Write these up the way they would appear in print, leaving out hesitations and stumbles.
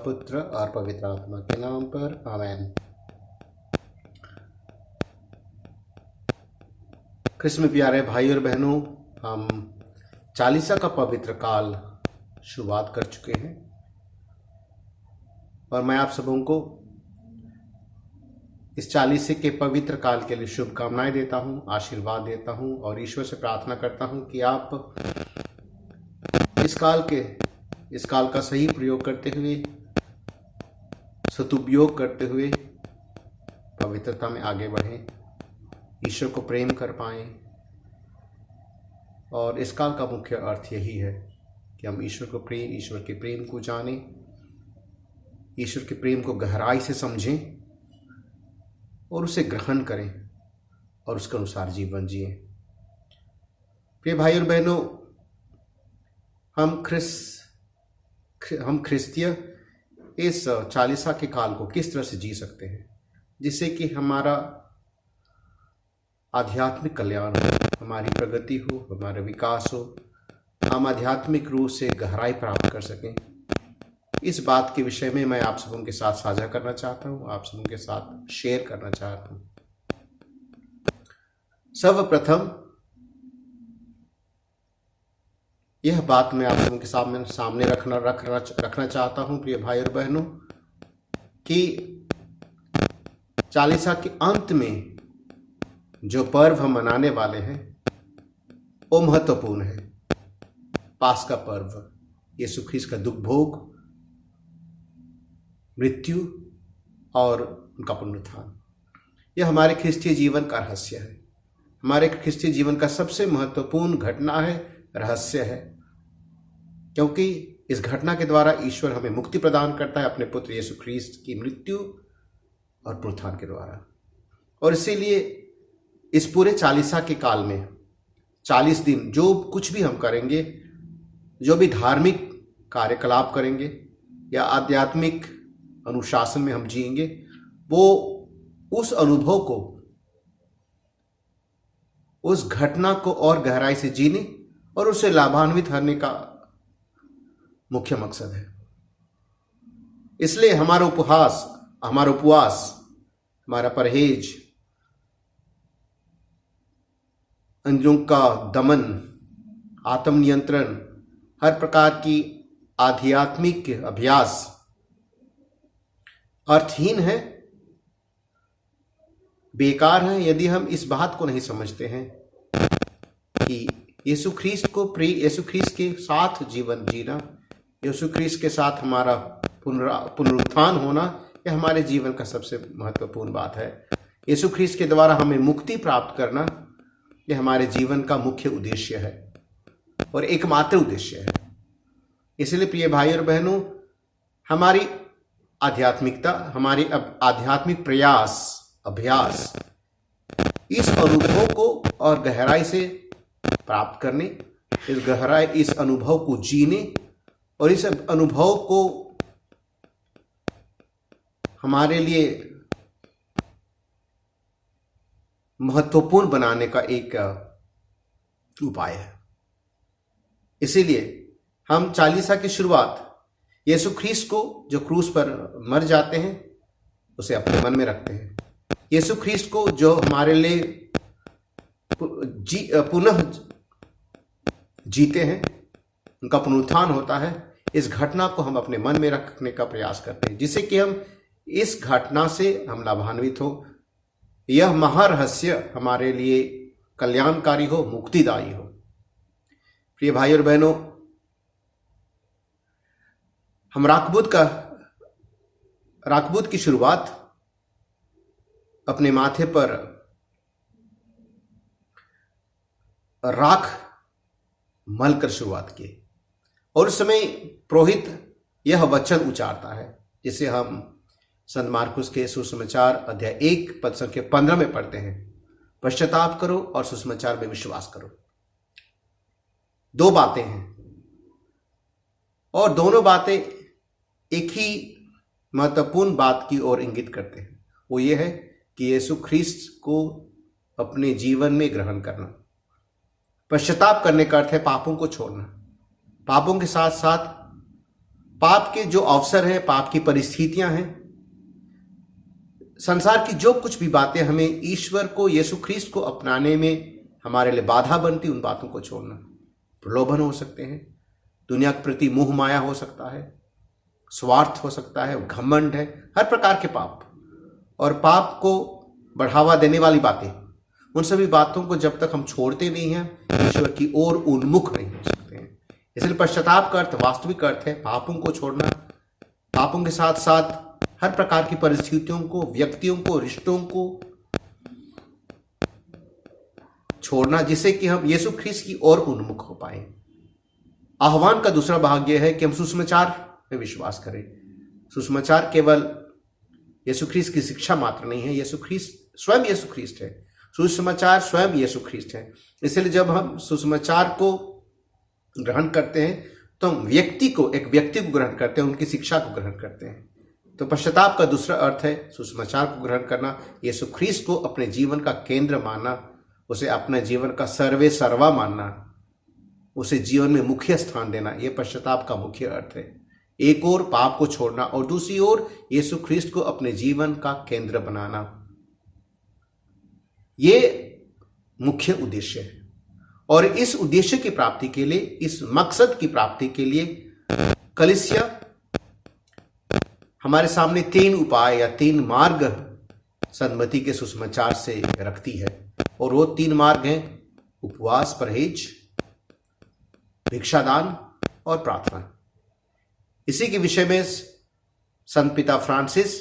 पुत्र और पवित्र आत्मा के नाम पर आमीन। कृष्ण में प्यारे भाई और बहनों, हम चालीसा का पवित्र काल शुरुआत कर चुके हैं और मैं आप सबों को इस चालीसे के पवित्र काल के लिए शुभकामनाएं देता हूं, आशीर्वाद देता हूं और ईश्वर से प्रार्थना करता हूं कि आप इस काल का सही प्रयोग करते हुए, सदुपयोग करते हुए पवित्रता में आगे बढ़ें, ईश्वर को प्रेम कर पाएं। और इस काल का मुख्य अर्थ यही है कि हम ईश्वर के प्रेम को जानें, ईश्वर के प्रेम को गहराई से समझें और उसे ग्रहण करें और उसके अनुसार जीवन जिएं। प्रिय भाई और बहनों, हम क्रिस्तीय इस चालीसा के काल को किस तरह से जी सकते हैं जिससे कि हमारा आध्यात्मिक कल्याण हो, हमारी प्रगति हो, हमारा विकास हो, हम आध्यात्मिक रूप से गहराई प्राप्त कर सकें। इस बात के विषय में मैं आप सबों के साथ साझा करना चाहता हूं, आप सबों के साथ शेयर करना चाहता हूं। सर्वप्रथम यह बात मैं आप सबों के सामने रखना चाहता हूं प्रिय भाई और बहनों कि चालीसा के अंत में जो पर्व हम मनाने वाले हैं वो महत्वपूर्ण है। पास्का पर्व, यीशु ख्रीस्त का दुख भोग, मृत्यु और उनका पुनरुत्थान, यह हमारे ख्रिस्तीय जीवन का रहस्य है, हमारे ख्रिस्तीय जीवन का सबसे महत्वपूर्ण घटना है, रहस्य है, क्योंकि इस घटना के द्वारा ईश्वर हमें मुक्ति प्रदान करता है अपने पुत्र यीशु ख्रीस्त की मृत्यु और पुनरुत्थान के द्वारा। और इसीलिए इस पूरे चालीसा के काल में 40 दिन जो कुछ भी हम करेंगे, जो भी धार्मिक कार्यकलाप करेंगे या आध्यात्मिक अनुशासन में हम जिएंगे, वो उस अनुभव को, उस घटना को और गहराई से जीने और उससे लाभान्वित होने का मुख्य मकसद है। इसलिए हमारा उपवास, हमारा परहेज, इंद्रियों का दमन, आत्मनियंत्रण, हर प्रकार की आध्यात्मिक अभ्यास अर्थहीन है, बेकार है यदि हम इस बात को नहीं समझते हैं कि यीशु ख्रीस्त के साथ जीवन जीना, यीशु ख्रीस्त के साथ हमारा पुनरुत्थान होना, यह हमारे जीवन का सबसे महत्वपूर्ण बात है। यीशु ख्रीस्त के द्वारा हमें मुक्ति प्राप्त करना, यह हमारे जीवन का मुख्य उद्देश्य है और एकमात्र उद्देश्य है। इसलिए प्रिय भाई और बहनों, हमारी आध्यात्मिकता, हमारी आध्यात्मिक अभ्यास इस अनुभव को और गहराई से प्राप्त करने, इस अनुभव को जीने और इस अनुभव को हमारे लिए महत्वपूर्ण बनाने का एक उपाय है। इसीलिए हम चालीसा की शुरुआत यीशु ख्रीस्त को जो क्रूस पर मर जाते हैं उसे अपने मन में रखते हैं। यीशु ख्रीस्त को जो हमारे लिए पुनः जीते हैं, उनका पुनरुत्थान होता है, इस घटना को हम अपने मन में रखने का प्रयास करते हैं जिससे कि हम इस घटना से हम लाभान्वित हो, यह महारहस्य हमारे लिए कल्याणकारी हो, मुक्तिदायी हो। प्रिय भाई और बहनों, हम राकबूत की शुरुआत अपने माथे पर राख मलकर शुरुआत की और उस समय पुरोहित यह वचन उच्चारता है जिसे हम संत मार्कुस के सुसमाचार अध्याय 1 पद संख्या 15 में पढ़ते हैं, पश्चाताप करो और सुसमाचार में विश्वास करो। दो बातें हैं और दोनों बातें एक ही महत्वपूर्ण बात की ओर इंगित करते हैं। वो ये है कि यीशु ख्रीस्त को अपने जीवन में ग्रहण करना। पश्चाताप करने का अर्थ है पापों को छोड़ना, पापों के साथ साथ पाप के जो अवसर हैं, पाप की परिस्थितियां हैं, संसार की जो कुछ भी बातें हमें ईश्वर को, यीशु ख्रीस्त को अपनाने में हमारे लिए बाधा बनती, उन बातों को छोड़ना। प्रलोभन हो सकते हैं, दुनिया के प्रति मोह माया हो सकता है, स्वार्थ हो सकता है, घमंड है, हर प्रकार के पाप और पाप को बढ़ावा देने वाली बातें, उन सभी बातों को जब तक हम छोड़ते नहीं हैं, ईश्वर की ओर उन्मुख नहीं हो सकते हैं। इसलिए पश्चाताप का अर्थ, वास्तविक अर्थ है पापों को छोड़ना, पापों के साथ साथ हर प्रकार की परिस्थितियों को, व्यक्तियों को, रिश्तों को छोड़ना, जिससे कि हम यीशु ख्रीस्त की ओर उन्मुख हो पाए। आह्वान का दूसरा भाग यह है कि हम सुसमाचार में विश्वास करें। सुसमाचार केवल यीशु ख्रीस्त की शिक्षा मात्र नहीं है, यीशु ख्रीस्त स्वयं यीशु ख्रीस्त है। सुसमाचार स्वयं यीशु ख्रीस्त है। इसलिए जब हम सुसमाचार को ग्रहण करते हैं तो हम एक व्यक्ति को ग्रहण करते हैं, उनकी शिक्षा को ग्रहण करते हैं। तो पश्चाताप का दूसरा अर्थ है सुसमाचार को ग्रहण करना, यीशु ख्रीस्त को अपने जीवन का केंद्र मानना, उसे अपने जीवन का सर्वे सर्वा मानना, उसे जीवन में मुख्य स्थान देना। यह पश्चाताप का मुख्य अर्थ है। एक ओर पाप को छोड़ना और दूसरी ओर यीशु ख्रीस्त को अपने जीवन का केंद्र बनाना, ये मुख्य उद्देश्य है। और इस उद्देश्य की प्राप्ति के लिए, इस मकसद की प्राप्ति के लिए कलीसिया हमारे सामने 3 उपाय या 3 मार्ग सन्मति के सुसमाचार से रखती है। और वो 3 मार्ग हैं उपवास, परहेज, भिक्षादान और प्रार्थना। इसी के विषय में संत पिता फ्रांसिस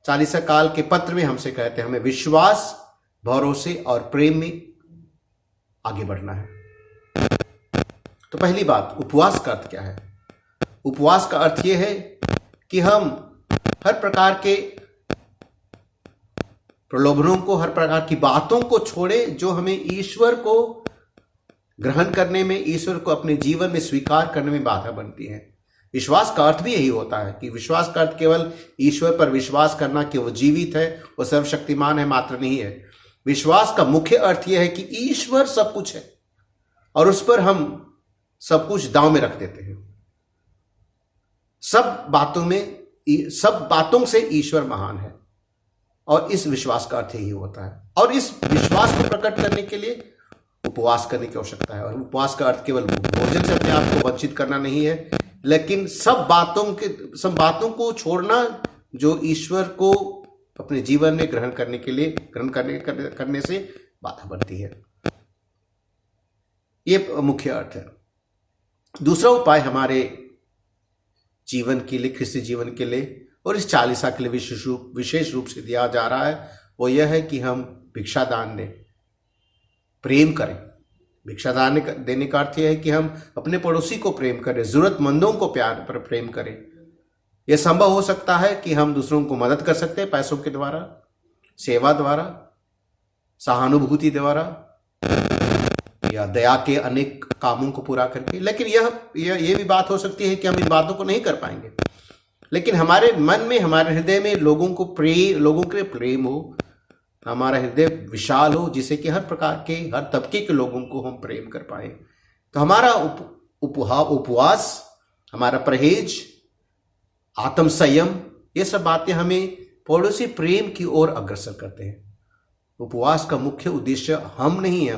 चालीसा काल के पत्र में हमसे कहते हैं हमें विश्वास, भरोसे और प्रेम में आगे बढ़ना है। तो पहली बात, उपवास का अर्थ क्या है? उपवास का अर्थ यह है कि हम हर प्रकार के प्रलोभनों को, हर प्रकार की बातों को छोड़े जो हमें ईश्वर को ग्रहण करने में, ईश्वर को अपने जीवन में स्वीकार करने में बाधा बनती है। विश्वास का अर्थ भी यही होता है कि विश्वास का अर्थ केवल ईश्वर पर विश्वास करना कि वो जीवित है, वो सर्वशक्तिमान है मात्र नहीं है। विश्वास का मुख्य अर्थ यह है कि ईश्वर सब कुछ है और उस पर हम सब कुछ दांव में रख देते हैं। सब बातों से ईश्वर महान है और इस विश्वास का अर्थ यही होता है। और इस विश्वास को प्रकट करने के लिए उपवास करने की आवश्यकता है। और उपवास का अर्थ केवल भोजन से अपने आप को वंचित करना नहीं है, लेकिन सब बातों को छोड़ना जो ईश्वर को अपने जीवन में ग्रहण करने से बाधा बनती है। यह मुख्य अर्थ है। दूसरा उपाय हमारे जीवन के लिए, ख्रिस्ती जीवन के लिए और इस चालीसा के लिए विशेष रूप से दिया जा रहा है, वो यह है कि हम भिक्षादान दें, प्रेम करें। भिक्षादान देने का अर्थ यह है कि हम अपने पड़ोसी को प्रेम करें, जरूरतमंदों को प्यार पर प्रेम करें। यह संभव हो सकता है कि हम दूसरों को मदद कर सकते हैं पैसों के द्वारा, सेवा द्वारा, सहानुभूति द्वारा या दया के अनेक कामों को पूरा करके। लेकिन यह भी बात हो सकती है कि हम इन बातों को नहीं कर पाएंगे, लेकिन हमारे मन में, हमारे हृदय में लोगों के लिए प्रेम हो, हमारा हृदय विशाल हो, जिससे कि हर प्रकार के, हर तबके के लोगों को हम प्रेम कर पाए। तो हमारा उपवास, हमारा परहेज, आत्म संयम, ये सब बातें हमें पड़ोसी प्रेम की ओर अग्रसर करते हैं। उपवास का मुख्य उद्देश्य हम नहीं है,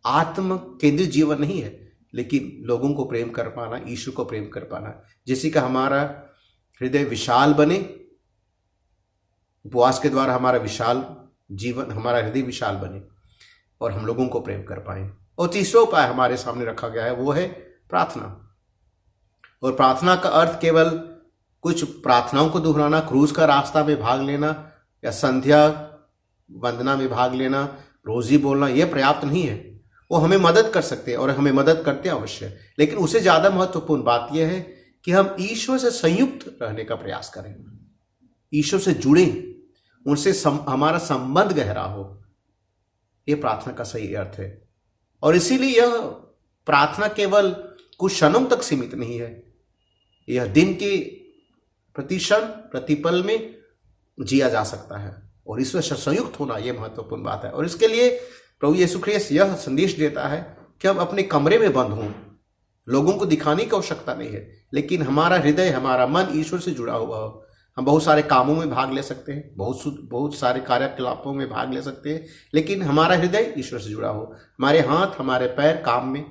आत्म केंद्रित जीवन नहीं है, लेकिन लोगों को प्रेम कर पाना, ईश्वर को प्रेम कर पाना, जिससे कि हमारा हृदय विशाल बने। उपवास के द्वारा हमारा हृदय विशाल बने और हम लोगों को प्रेम कर पाए। और तीसरा उपाय हमारे सामने रखा गया है, वो है प्रार्थना। और प्रार्थना का अर्थ केवल कुछ प्रार्थनाओं को दोहराना, क्रूस का रास्ता में भाग लेना या संध्या वंदना में भाग लेना, रोजी बोलना, यह पर्याप्त नहीं है। वो हमें मदद कर सकते हैं और हमें मदद करते हैं अवश्य, लेकिन उससे ज्यादा महत्वपूर्ण बात यह है कि हम ईश्वर से संयुक्त रहने का प्रयास करें, ईश्वर से जुड़े, उनसे हमारा संबंध गहरा हो। यह प्रार्थना का सही अर्थ है। और इसीलिए यह प्रार्थना केवल कुछ क्षणों तक सीमित नहीं है, यह दिन के प्रति क्षण, प्रतिपल में जिया जा सकता है और ईश्वर से संयुक्त होना यह महत्वपूर्ण बात है। और इसके लिए प्रभु यीशु ख्रीस्त यह संदेश देता है कि हम अपने कमरे में बंद हों लोगों को दिखाने की आवश्यकता नहीं है, लेकिन हमारा हृदय, हमारा मन ईश्वर से जुड़ा हुआ हो। हम बहुत सारे कामों में भाग ले सकते हैं, बहुत सारे कार्यकलापों में भाग ले सकते हैं, लेकिन हमारा हृदय ईश्वर से जुड़ा हो। हमारे हाथ, हमारे पैर काम में,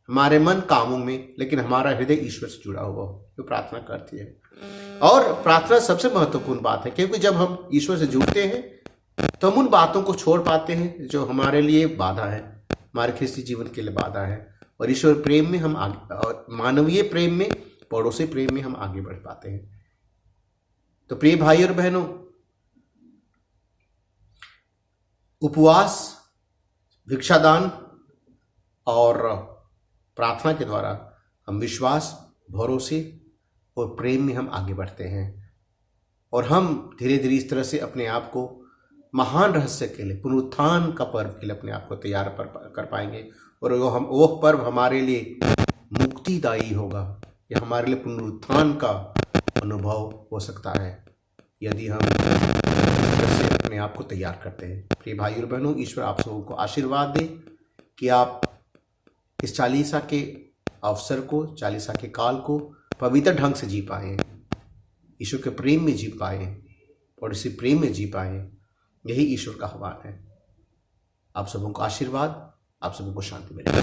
हमारे मन कामों में, लेकिन हमारा हृदय ईश्वर से जुड़ा हुआ हो, जो प्रार्थना करती है। और प्रार्थना सबसे महत्वपूर्ण बात है, क्योंकि जब हम ईश्वर से जुड़ते हैं तो हम उन बातों को छोड़ पाते हैं जो हमारे लिए बाधा है, हमारे ख्रिस्ती जीवन के लिए बाधा है, और ईश्वर प्रेम में हम आगे, और मानवीय प्रेम में, पड़ोसी प्रेम में हम आगे बढ़ पाते हैं। तो प्रिय भाई और बहनों, उपवास, भिक्षादान और प्रार्थना के द्वारा हम विश्वास, भरोसे और प्रेम में हम आगे बढ़ते हैं, और हम धीरे धीरे इस तरह से अपने आप को महान रहस्य के लिए, पुनरुत्थान का पर्व के लिए अपने आप को तैयार कर पाएंगे। और वो पर्व हमारे लिए मुक्तिदायी होगा, या हमारे लिए पुनरुत्थान का अनुभव हो सकता है, यदि हम से अपने आप को तैयार करते हैं। प्रिय भाई और बहनों, ईश्वर आप सबों को आशीर्वाद दे कि आप इस चालीसा के अवसर को, चालीसा के काल को पवित्र ढंग से जी पाए, ईश्वर के प्रेम में जी पाए और इसी प्रेम में जी पाए। यही ईश्वर का आह्वान है। आप सबों को आशीर्वाद, आप सबों को शांति मिले।